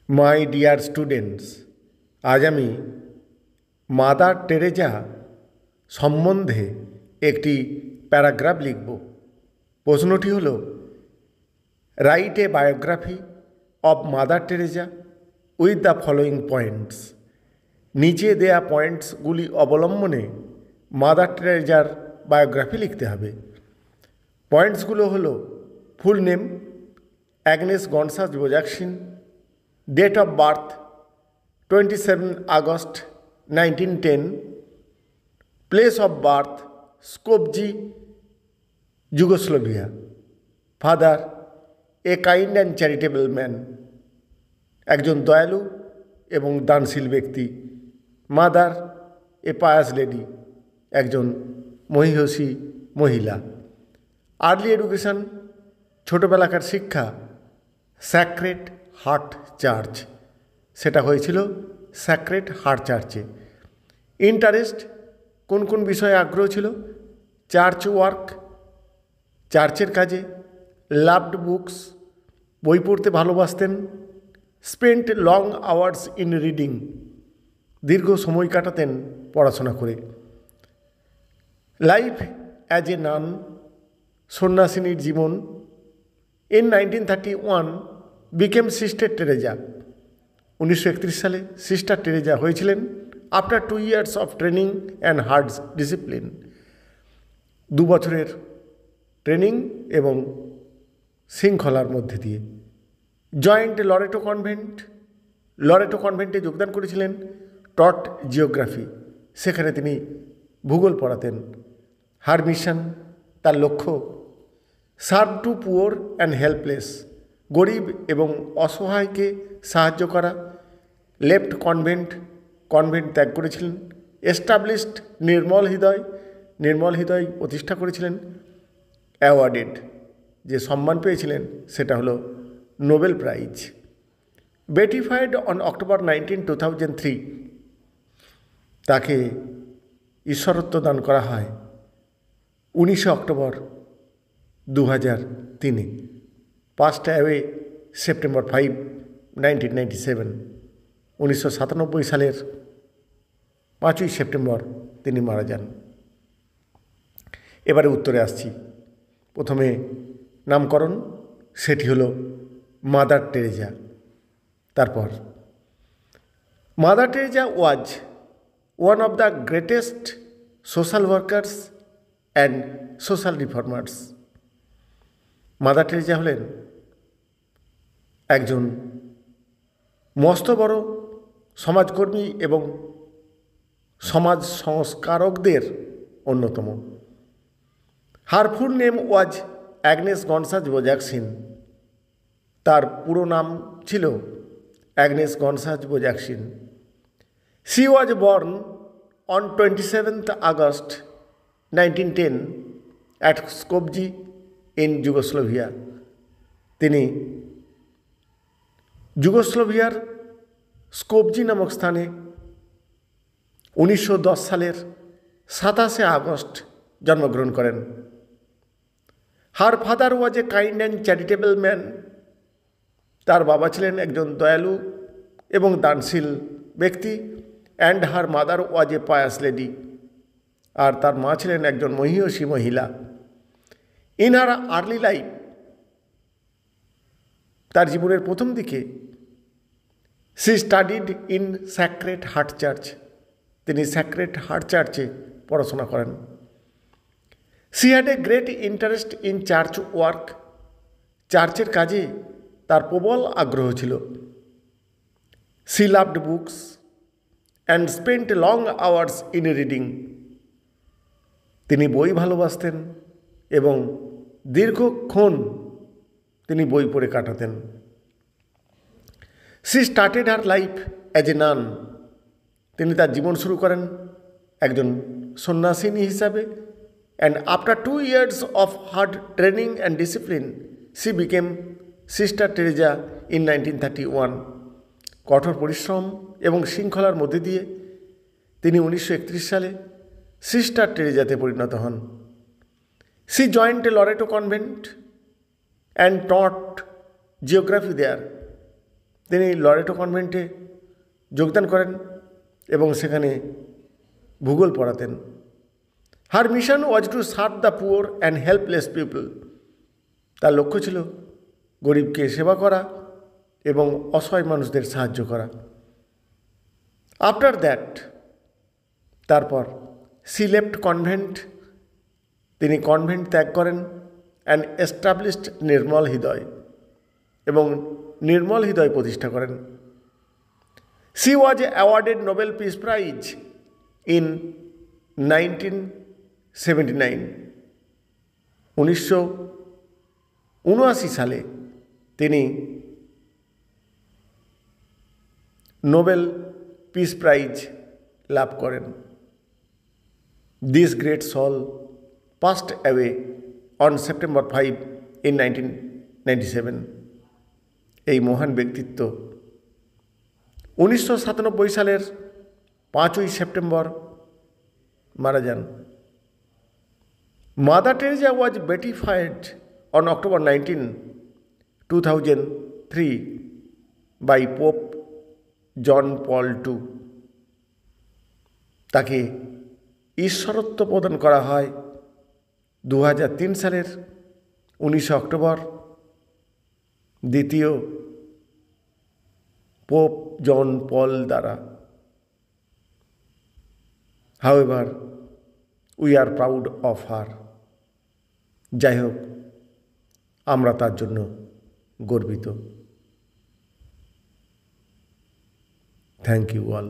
My dear students, আজ আমি mother Teresa সম্বন্ধে একটি প্যারাগ্রাফ লিখব। প্রশ্নটি হল, write a biography of mother Teresa with the following points. নিচে দেয়া পয়েন্টসগুলি অবলম্বনে মাদার টেরেজার বায়োগ্রাফি লিখতে হবে। পয়েন্টসগুলো হলো: full name Agnes Gonxha Bojaxhiu, date of birth 27 August 1910, place of birth Skopje, Yugoslavia, father a kind and charitable man, একজন দয়ালু এবং দানশীল ব্যক্তি। মাদার এ পায়াস লেডি, একজন মহিষী মহিলা। আর্লি এডুকেশন, ছোটোবেলাকার শিক্ষা স্যাক্রেড হার্ট চার্চ, সেটা হয়েছিল স্যাক্রেড হার্ট চার্চে। ইন্টারেস্ট, কোন কোন বিষয়ে আগ্রহ ছিল? চার্চ ওয়ার্ক, চার্চের কাজে। লাভড বুকস, বই পড়তে ভালোবাসতেন। Spent long hours in reading, দীর্ঘ সময় কাটাতেন পড়াশোনা করে। লাইফ অ্যাজ এ নান, সন্ন্যাসিনীর জীবন। ইন 1931 বিকেম সিস্টার টেরেজা, 1931 সালে সিস্টার টেরেজা হয়েছিলেন। After 2 years of training and hard discipline, 2 বছরের ট্রেনিং এবং শৃঙ্খলার মধ্যে দিয়ে। জয়েন্ট লরেটো কনভেন্ট, লরেটো কনভেন্টে যোগদান করেছিলেন। টট জিওগ্রাফি, সেখানে তিনি ভূগোল পড়াতেন। হার মিশন, তার লক্ষ্য serve two poor and helpless, গরিব এবং অসহায়কে সাহায্য করা। লেফট কনভেন্ট, কনভেন্ট ত্যাগ করেছিলেন। এস্টাবলিশড নির্মল হৃদয়, নির্মল হৃদয় প্রতিষ্ঠা করেছিলেন। অ্যাওয়ার্ডেড, যে সম্মান পেয়েছিলেন সেটা হলো নোবেল প্রাইজ। বেটিফাইড অন অক্টোবর 19, 2003, তাকে ঈশ্বরত্ব দান করা হয় 19 অক্টোবর 2003। পাস্ট অ্যাওয়ে সেপ্টেম্বর 5, 1997, 1997 সালের 5ই সেপ্টেম্বর তিনি মারা যান। এবারে উত্তরে আসছি। প্রথমে নামকরণ, সেটি হলো মাদার টেরেজা। তারপর, mother Teresa was one of the greatest social workers and social reformers. Mother Teresa হলেন একজন মস্ত বড় সমাজকর্মী এবং সমাজ সংস্কারকদের অন্যতম। হার full name was Agnes Gonxha বোজাকসিন, তার পুরো নাম ছিল Agnes Gonxha Bojaxhiu. She was born on 27 August 1910 at Skopje in Yugoslavia. তিনি যুগোস্লোভিয়ার স্কোপজি নামক স্থানে 1910 সালের 27 আগস্ট জন্মগ্রহণ করেন। Her father was a kind and charitable man, তার বাবা ছিলেন একজন দয়ালু এবং দানশীল ব্যক্তি। And her mother was a pious lady, আর তার মা ছিলেন একজন মহিষী মহিলা। ইন হার আর্লি লাইফ, তার জীবনের প্রথম দিকে, she studied in Sacred Heart church, তিনি স্যাক্রেড হার্ট চার্চে পড়াশোনা করেন। She had a great interest in church work, চার্চের কাজে তার প্রবল আগ্রহ ছিল। She loved books and spent long hours in reading, তিনি বই ভালোবাসতেন এবং দীর্ঘক্ষণ তিনি বই পড়ে কাটাতেন। She started her life as a nun, তিনি তার জীবন শুরু করেন একজন সন্ন্যাসিনী হিসাবে। And after 2 years of hard training and discipline C became sister Teresa in 1931। কঠোর পরিশ্রম এবং শৃঙ্খলার মধ্যে দিয়ে তিনি 1931 সালে সিস্টার টেরেজাতে পরিণত হন। She joined a Loreto convent and taught geography there, তিনি লরেটো কনভেন্টে যোগদান করেন এবং সেখানে ভূগোল পড়াতেন। Her mission was to serve the poor and helpless people. তার লক্ষ্য ছিল গরিবকে সেবা করা এবং অসহায় মানুষদের সাহায্য করা। আফটার দ্যাট, তারপর সি লেফট কনভেন্ট, তিনি কনভেন্ট ত্যাগ করেন অ্যান্ড এস্টাবলিশড নির্মল হৃদয় এবং নির্মল হৃদয় প্রতিষ্ঠা করেন। She was awarded Nobel Peace Prize in 1979। 1979 সালে তিনি নোবেল পিস প্রাইজ লাভ করেন। This great soul passed away on September 5 in 1997। এই মহান ব্যক্তিত্ব 1997 সালের 5ই সেপ্টেম্বর মারা যান। Mother Teresa was beatified on October 19, 2003 by Pope John Paul II। তাকে ঈশ্বরত্ব প্রদান করা হয় 2003 সালের 19 অক্টোবর দ্বিতীয় পোপ জন পল দ্বারা। However we are proud of her. যাই হোক, আমরা তার জন্য গর্বিত। Thank you all.